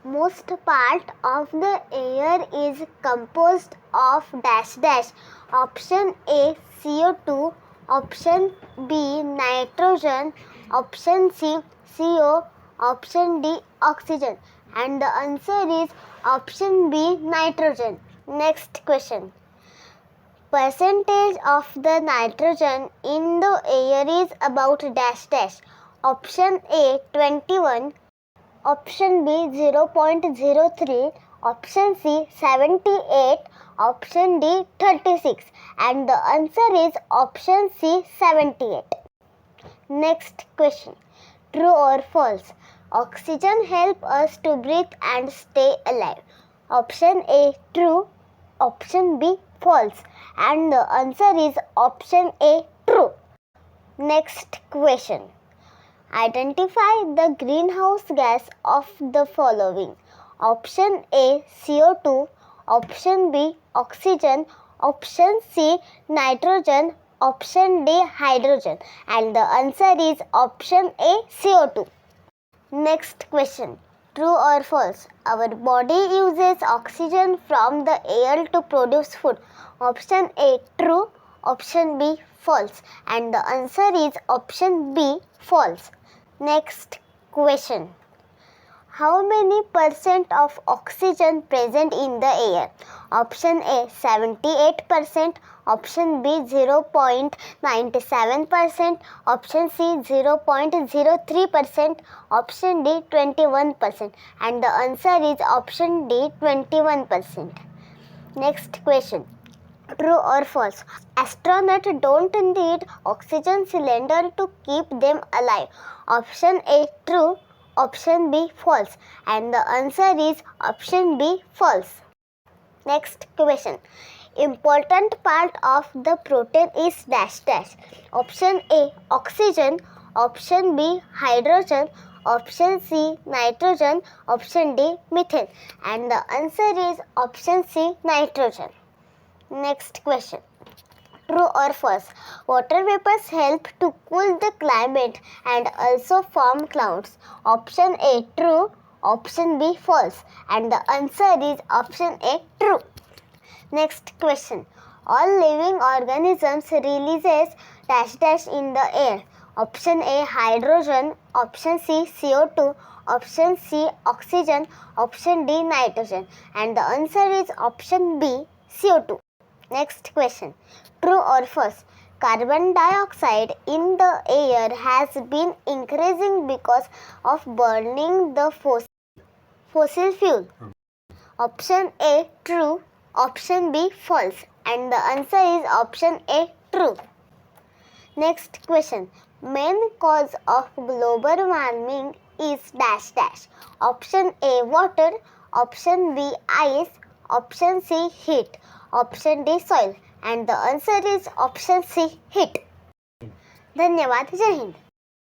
Most part of the air is composed of dash dash. Option A CO2, option B nitrogen, option C CO, option D oxygen, and the answer is option B nitrogen. Next question. Percentage of the nitrogen in the air is about dash dash. Option A 21, option B 0.03, option C 78, option D 36, and the answer is option C 78. Next question. True or false? Oxygen helps us to breathe and stay alive. Option A true, option B false, and the answer is option A true. Next question. Identify the greenhouse gas of the following. Option A CO2, option B oxygen, option C nitrogen, option D hydrogen, and the answer is option A CO2. Next question. True or false? Our body uses oxygen from the air to produce food. Option A true, option B false, and the answer is option B false. Next question. How many percent of oxygen present in the air? Option A 78%, option B 0.97%, option C 0.03%, option D 21%, and the answer is option D 21%. Next question. True or false? Astronauts don't need oxygen cylinder to keep them alive. Option A true, option B false, and the answer is option B false. Next question. Important part of the protein is dash dash. Option A oxygen, option B hydrogen, option C nitrogen, option D methane, and the answer is option C nitrogen. Next question. True or false? Water vapors help to cool the climate and also form clouds. Option A true, option B false, and the answer is option A true. Next question. All living organisms releases dash dash in the air. Option A hydrogen, option C CO2, option C oxygen, option D nitrogen, and the answer is option B CO2. Next question. True or false? Carbon dioxide in the air has been increasing because of burning the fossil fuel. Option A true, option B false, and the answer is option A true. Next question. Main cause of global warming is dash dash. Option A water, option B ice, option C heat, option D soil, and the answer is option C heat. धन्यवाद. जय हिंद.